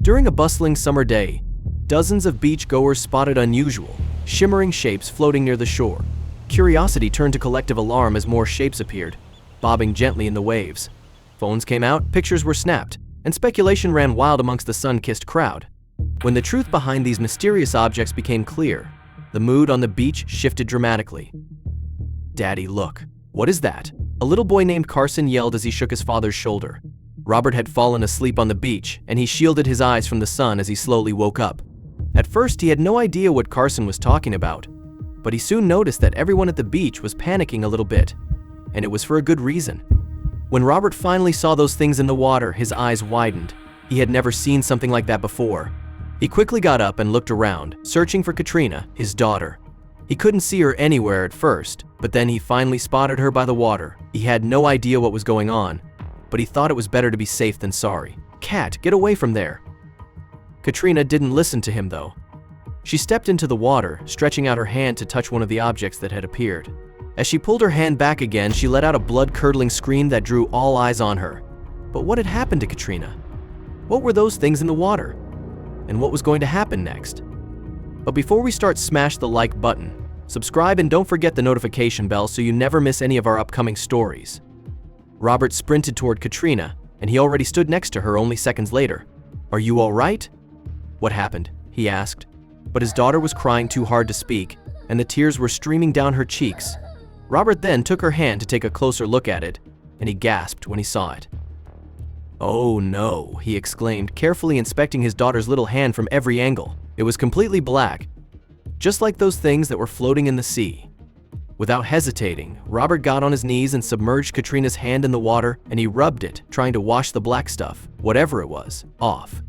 During a bustling summer day, dozens of beachgoers spotted unusual, shimmering shapes floating near the shore. Curiosity turned to collective alarm as more shapes appeared, bobbing gently in the waves. Phones came out, pictures were snapped, and speculation ran wild amongst the sun-kissed crowd. When the truth behind these mysterious objects became clear, the mood on the beach shifted dramatically. "Daddy, look. What is that?" A little boy named Carson yelled as he shook his father's shoulder. Robert had fallen asleep on the beach, and he shielded his eyes from the sun as he slowly woke up. At first, he had no idea what Carson was talking about, but he soon noticed that everyone at the beach was panicking a little bit, and it was for a good reason. When Robert finally saw those things in the water, his eyes widened. He had never seen something like that before. He quickly got up and looked around, searching for Katrina, his daughter. He couldn't see her anywhere at first, but then he finally spotted her by the water. He had no idea what was going on, but he thought it was better to be safe than sorry. "Cat, get away from there." Katrina didn't listen to him though. She stepped into the water, stretching out her hand to touch one of the objects that had appeared. As she pulled her hand back again, she let out a blood-curdling scream that drew all eyes on her. But what had happened to Katrina? What were those things in the water? And what was going to happen next? But before we start, smash the like button, subscribe, and don't forget the notification bell so you never miss any of our upcoming stories. Robert sprinted toward Katrina, and he already stood next to her only seconds later. "Are you all right?" "What happened?" he asked. But his daughter was crying too hard to speak, and the tears were streaming down her cheeks. Robert then took her hand to take a closer look at it, and he gasped when he saw it. "Oh no," he exclaimed, carefully inspecting his daughter's little hand from every angle. It was completely black, just like those things that were floating in the sea. Without hesitating, Robert got on his knees and submerged Katrina's hand in the water, and he rubbed it, trying to wash the black stuff, whatever it was, off.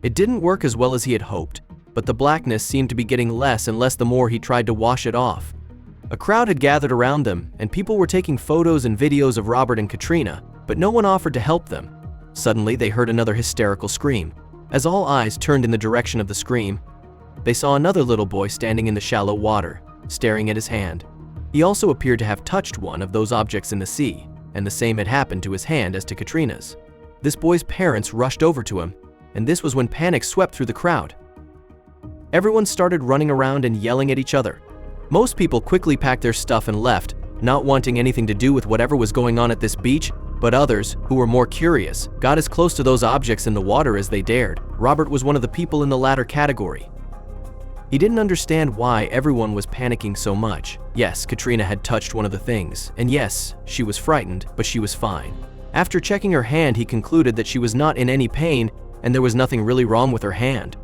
It didn't work as well as he had hoped, but the blackness seemed to be getting less and less the more he tried to wash it off. A crowd had gathered around them, and people were taking photos and videos of Robert and Katrina, but no one offered to help them. Suddenly, they heard another hysterical scream. As all eyes turned in the direction of the scream, they saw another little boy standing in the shallow water, staring at his hand. He also appeared to have touched one of those objects in the sea, and the same had happened to his hand as to Katrina's. This boy's parents rushed over to him, and this was when panic swept through the crowd. Everyone started running around and yelling at each other. Most people quickly packed their stuff and left, not wanting anything to do with whatever was going on at this beach, but others, who were more curious, got as close to those objects in the water as they dared. Robert was one of the people in the latter category. He didn't understand why everyone was panicking so much. Yes, Katrina had touched one of the things, and yes, she was frightened, but she was fine. After checking her hand, he concluded that she was not in any pain, and there was nothing really wrong with her hand.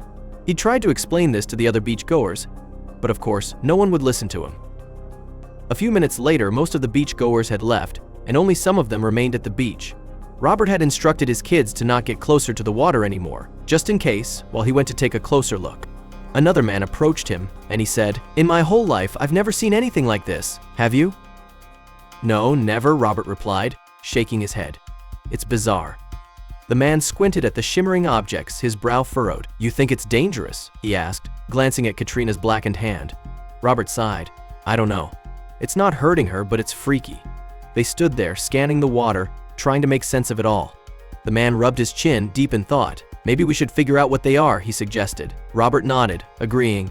He tried to explain this to the other beachgoers, but of course, no one would listen to him. A few minutes later, most of the beachgoers had left, and only some of them remained at the beach. Robert had instructed his kids to not get closer to the water anymore, just in case, while he went to take a closer look. Another man approached him, and he said, "In my whole life, I've never seen anything like this. Have you?" "No, never," Robert replied, shaking his head. "It's bizarre." The man squinted at the shimmering objects, his brow furrowed. "You think it's dangerous?" he asked, glancing at Katrina's blackened hand. Robert sighed. "I don't know. It's not hurting her, but it's freaky." They stood there, scanning the water, trying to make sense of it all. The man rubbed his chin, deep in thought. "Maybe we should figure out what they are," he suggested. Robert nodded, agreeing.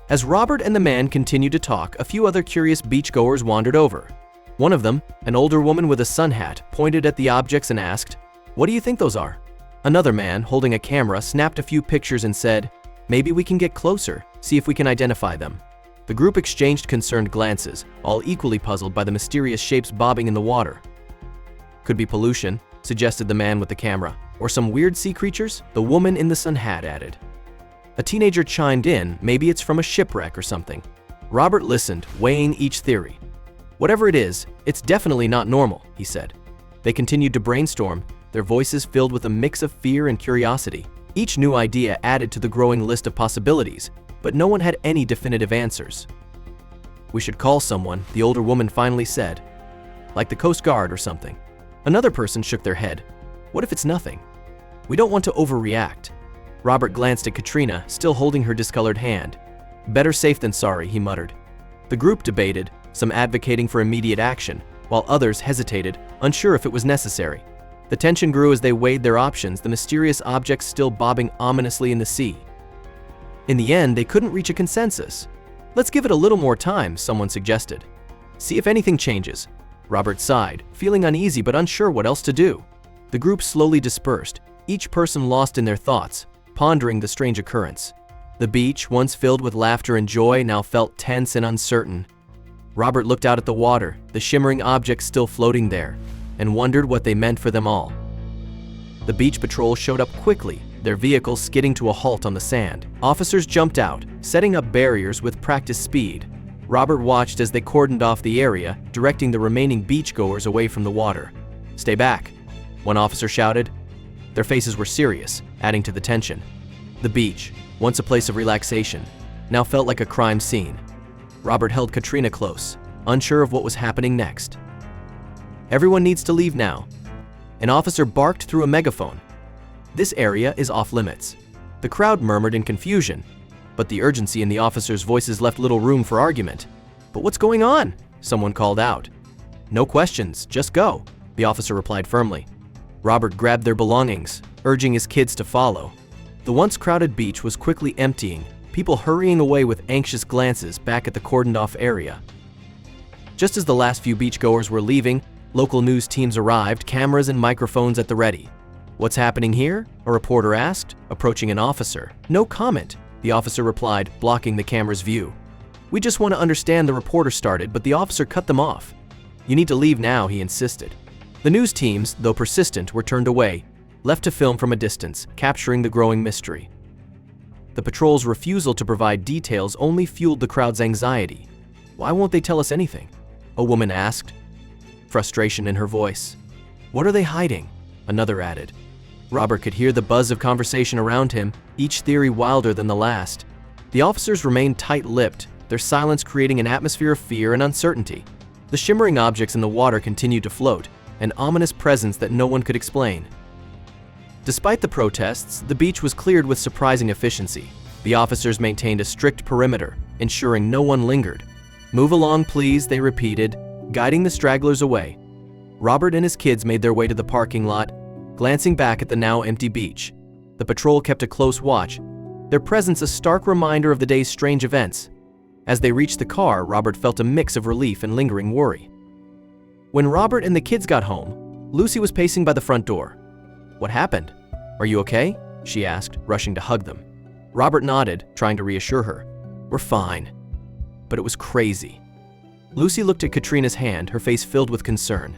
As Robert and the man continued to talk, a few other curious beachgoers wandered over. One of them, an older woman with a sun hat, pointed at the objects and asked, "What do you think those are?" Another man, holding a camera, snapped a few pictures and said, "Maybe we can get closer, see if we can identify them." The group exchanged concerned glances, all equally puzzled by the mysterious shapes bobbing in the water. "Could be pollution," suggested the man with the camera. "Or some weird sea creatures?" the woman in the sun hat added. A teenager chimed in, "Maybe it's from a shipwreck or something." Robert listened, weighing each theory. "Whatever it is, it's definitely not normal," he said. They continued to brainstorm, their voices filled with a mix of fear and curiosity. Each new idea added to the growing list of possibilities, but no one had any definitive answers. "We should call someone," the older woman finally said. "Like the Coast Guard or something." Another person shook their head. "What if it's nothing? We don't want to overreact." Robert glanced at Katrina, still holding her discolored hand. "Better safe than sorry," he muttered. The group debated, some advocating for immediate action, while others hesitated, unsure if it was necessary. The tension grew as they weighed their options, the mysterious objects still bobbing ominously in the sea. In the end, they couldn't reach a consensus. "Let's give it a little more time," someone suggested. "See if anything changes." Robert sighed, feeling uneasy but unsure what else to do. The group slowly dispersed, each person lost in their thoughts, pondering the strange occurrence. The beach, once filled with laughter and joy, now felt tense and uncertain. Robert looked out at the water, the shimmering objects still floating there, and wondered what they meant for them all. The beach patrol showed up quickly, their vehicles skidding to a halt on the sand. Officers jumped out, setting up barriers with practiced speed. Robert watched as they cordoned off the area, directing the remaining beachgoers away from the water. "Stay back," one officer shouted. Their faces were serious, adding to the tension. The beach, once a place of relaxation, now felt like a crime scene. Robert held Katrina close, unsure of what was happening next. "Everyone needs to leave now." An officer barked through a megaphone. "This area is off limits." The crowd murmured in confusion, but the urgency in the officers' voices left little room for argument. "But what's going on?" someone called out. "No questions, just go," the officer replied firmly. Robert grabbed their belongings, urging his kids to follow. The once crowded beach was quickly emptying, people hurrying away with anxious glances back at the cordoned-off area. Just as the last few beachgoers were leaving, local news teams arrived, cameras and microphones at the ready. "What's happening here?" a reporter asked, approaching an officer. "No comment," the officer replied, blocking the camera's view. "We just want to understand," the reporter started, but the officer cut them off. "You need to leave now," he insisted. The news teams, though persistent, were turned away, left to film from a distance, capturing the growing mystery. The patrol's refusal to provide details only fueled the crowd's anxiety. "Why won't they tell us anything?" a woman asked, frustration in her voice. "What are they hiding?" another added. Robert could hear the buzz of conversation around him, each theory wilder than the last. The officers remained tight-lipped, their silence creating an atmosphere of fear and uncertainty. The shimmering objects in the water continued to float, an ominous presence that no one could explain. Despite the protests, the beach was cleared with surprising efficiency. The officers maintained a strict perimeter, ensuring no one lingered. "Move along, please," they repeated, guiding the stragglers away. Robert and his kids made their way to the parking lot, glancing back at the now empty beach. The patrol kept a close watch, their presence a stark reminder of the day's strange events. As they reached the car, Robert felt a mix of relief and lingering worry. When Robert and the kids got home, Lucy was pacing by the front door. "What happened? Are you okay?" she asked, rushing to hug them. Robert nodded, trying to reassure her. "We're fine." But it was crazy. Lucy looked at Katrina's hand, her face filled with concern.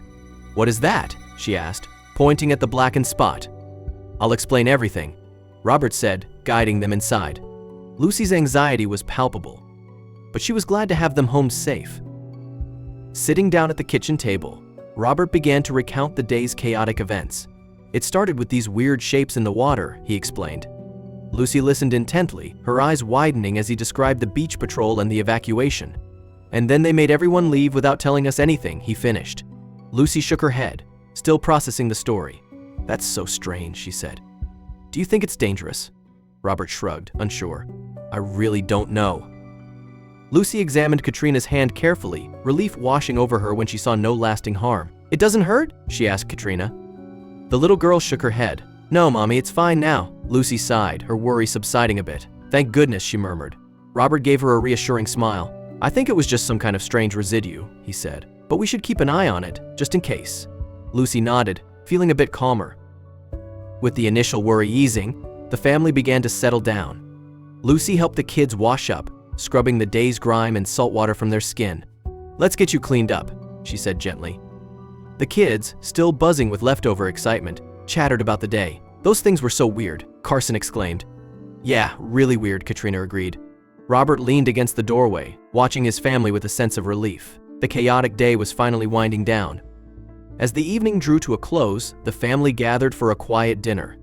"What is that?" she asked, pointing at the blackened spot. "I'll explain everything," Robert said, guiding them inside. Lucy's anxiety was palpable, but she was glad to have them home safe. Sitting down at the kitchen table, Robert began to recount the day's chaotic events. "It started with these weird shapes in the water," he explained. Lucy listened intently, her eyes widening as he described the beach patrol and the evacuation. "And then they made everyone leave without telling us anything," he finished. Lucy shook her head, still processing the story. "That's so strange," she said. "Do you think it's dangerous?" Robert shrugged, unsure. "I really don't know." Lucy examined Katrina's hand carefully, relief washing over her when she saw no lasting harm. "It doesn't hurt?" she asked Katrina. The little girl shook her head. "No, Mommy, it's fine now." Lucy sighed, her worry subsiding a bit. "Thank goodness," she murmured. Robert gave her a reassuring smile. "I think it was just some kind of strange residue," he said. "But we should keep an eye on it, just in case." Lucy nodded, feeling a bit calmer. With the initial worry easing, the family began to settle down. Lucy helped the kids wash up, scrubbing the day's grime and salt water from their skin. "Let's get you cleaned up," she said gently. The kids, still buzzing with leftover excitement, chattered about the day. "Those things were so weird," Carson exclaimed. "Yeah, really weird," Katrina agreed. Robert leaned against the doorway, watching his family with a sense of relief. The chaotic day was finally winding down. As the evening drew to a close, the family gathered for a quiet dinner.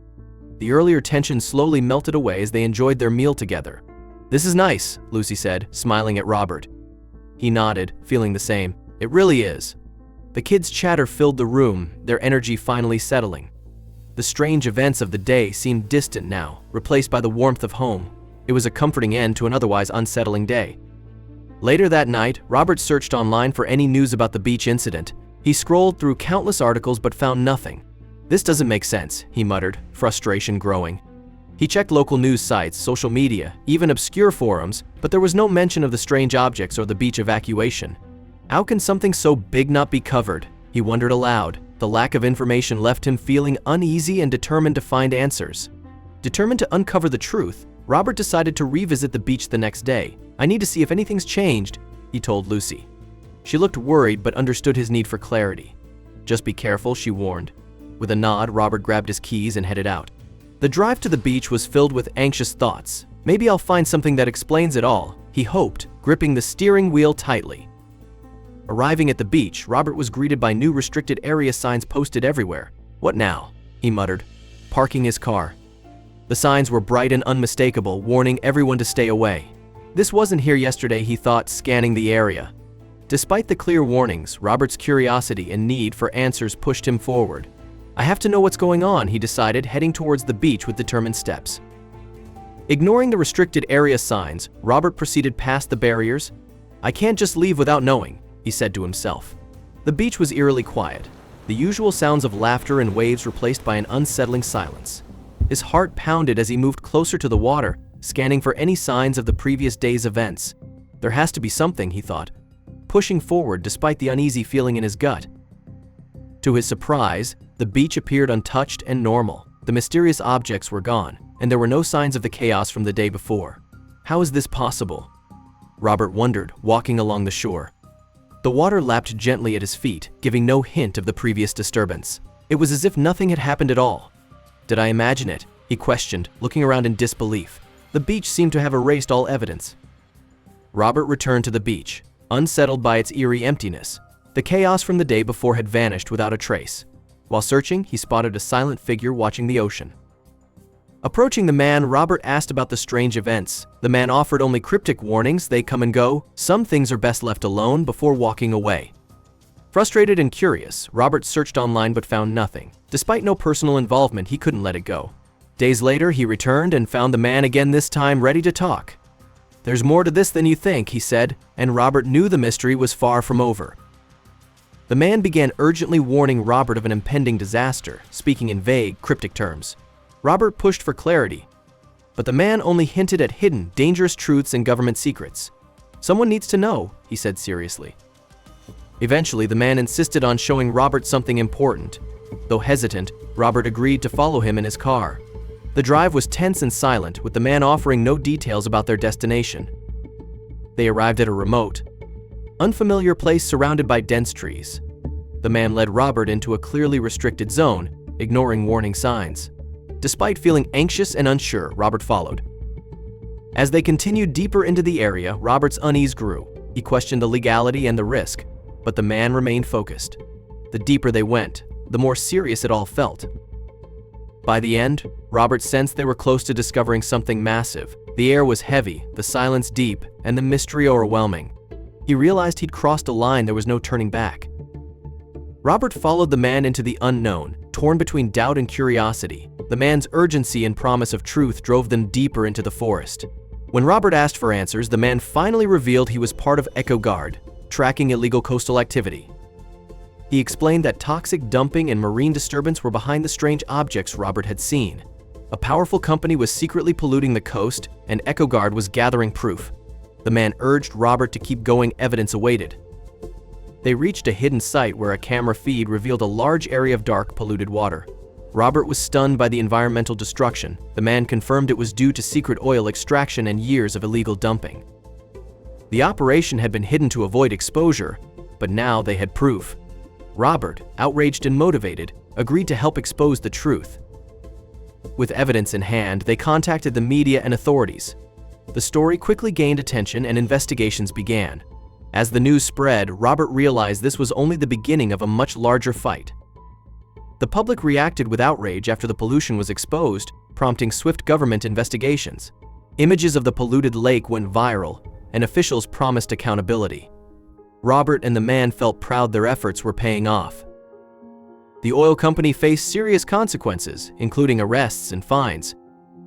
The earlier tension slowly melted away as they enjoyed their meal together. "This is nice," Lucy said, smiling at Robert. He nodded, feeling the same. "It really is." The kids' chatter filled the room, their energy finally settling. The strange events of the day seemed distant now, replaced by the warmth of home. It was a comforting end to an otherwise unsettling day. Later that night, Robert searched online for any news about the beach incident. He scrolled through countless articles but found nothing. "This doesn't make sense," he muttered, frustration growing. He checked local news sites, social media, even obscure forums, but there was no mention of the strange objects or the beach evacuation. How can something so big not be covered? He wondered aloud. The lack of information left him feeling uneasy and determined to find answers. Determined to uncover the truth, Robert decided to revisit the beach the next day. "I need to see if anything's changed," he told Lucy. She looked worried but understood his need for clarity. "Just be careful," she warned. With a nod, Robert grabbed his keys and headed out. The drive to the beach was filled with anxious thoughts. "Maybe I'll find something that explains it all," he hoped, gripping the steering wheel tightly. Arriving at the beach, Robert was greeted by new restricted area signs posted everywhere. "What now?" he muttered, parking his car. The signs were bright and unmistakable, warning everyone to stay away. This wasn't here yesterday, he thought, scanning the area. Despite the clear warnings, Robert's curiosity and need for answers pushed him forward. "I have to know what's going on," he decided, heading towards the beach with determined steps. Ignoring the restricted area signs, Robert proceeded past the barriers. "I can't just leave without knowing," he said to himself. The beach was eerily quiet, the usual sounds of laughter and waves replaced by an unsettling silence. His heart pounded as he moved closer to the water, scanning for any signs of the previous day's events. There has to be something, he thought, pushing forward despite the uneasy feeling in his gut. To his surprise, the beach appeared untouched and normal. The mysterious objects were gone, and there were no signs of the chaos from the day before. How is this possible? Robert wondered, walking along the shore. The water lapped gently at his feet, giving no hint of the previous disturbance. It was as if nothing had happened at all. Did I imagine it? He questioned, looking around in disbelief. The beach seemed to have erased all evidence. Robert returned to the beach, unsettled by its eerie emptiness. The chaos from the day before had vanished without a trace. While searching, he spotted a silent figure watching the ocean. Approaching the man, Robert asked about the strange events. The man offered only cryptic warnings: "They come and go. Some things are best left alone," before walking away. Frustrated and curious, Robert searched online but found nothing. Despite no personal involvement, he couldn't let it go. Days later, he returned and found the man again, this time ready to talk. "There's more to this than you think," he said, and Robert knew the mystery was far from over. The man began urgently warning Robert of an impending disaster, speaking in vague, cryptic terms. Robert pushed for clarity, but the man only hinted at hidden, dangerous truths and government secrets. "Someone needs to know," he said seriously. Eventually, the man insisted on showing Robert something important. Though hesitant, Robert agreed to follow him in his car. The drive was tense and silent, with the man offering no details about their destination. They arrived at a remote, unfamiliar place surrounded by dense trees. The man led Robert into a clearly restricted zone, ignoring warning signs. Despite feeling anxious and unsure, Robert followed. As they continued deeper into the area, Robert's unease grew. He questioned the legality and the risk, but the man remained focused. The deeper they went, the more serious it all felt. By the end, Robert sensed they were close to discovering something massive. The air was heavy, the silence deep, and the mystery overwhelming. He realized he'd crossed a line there was no turning back. Robert followed the man into the unknown, torn between doubt and curiosity. The man's urgency and promise of truth drove them deeper into the forest. When Robert asked for answers, the man finally revealed he was part of Eco Guard, tracking illegal coastal activity. He explained that toxic dumping and marine disturbance were behind the strange objects Robert had seen. A powerful company was secretly polluting the coast, and Eco Guard was gathering proof. The man urged Robert to keep going, evidence awaited. They reached a hidden site where a camera feed revealed a large area of dark, polluted water. Robert was stunned by the environmental destruction. The man confirmed it was due to secret oil extraction and years of illegal dumping. The operation had been hidden to avoid exposure, but now they had proof. Robert, outraged and motivated, agreed to help expose the truth. With evidence in hand, they contacted the media and authorities. The story quickly gained attention and investigations began. As the news spread, Robert realized this was only the beginning of a much larger fight. The public reacted with outrage after the pollution was exposed, prompting swift government investigations. Images of the polluted lake went viral, and officials promised accountability. Robert and the man felt proud their efforts were paying off. The oil company faced serious consequences, including arrests and fines.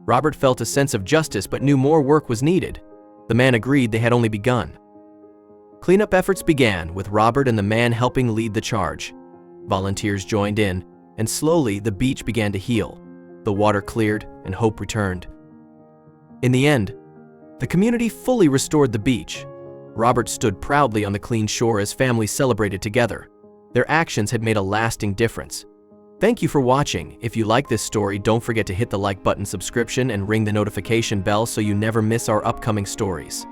Robert felt a sense of justice but knew more work was needed. The man agreed they had only begun. Cleanup efforts began, with Robert and the man helping lead the charge. Volunteers joined in, and slowly the beach began to heal. The water cleared, and hope returned. In the end, the community fully restored the beach. Robert stood proudly on the clean shore as families celebrated together. Their actions had made a lasting difference. Thank you for watching. If you like this story, don't forget to hit the like button, subscription, and ring the notification bell so you never miss our upcoming stories.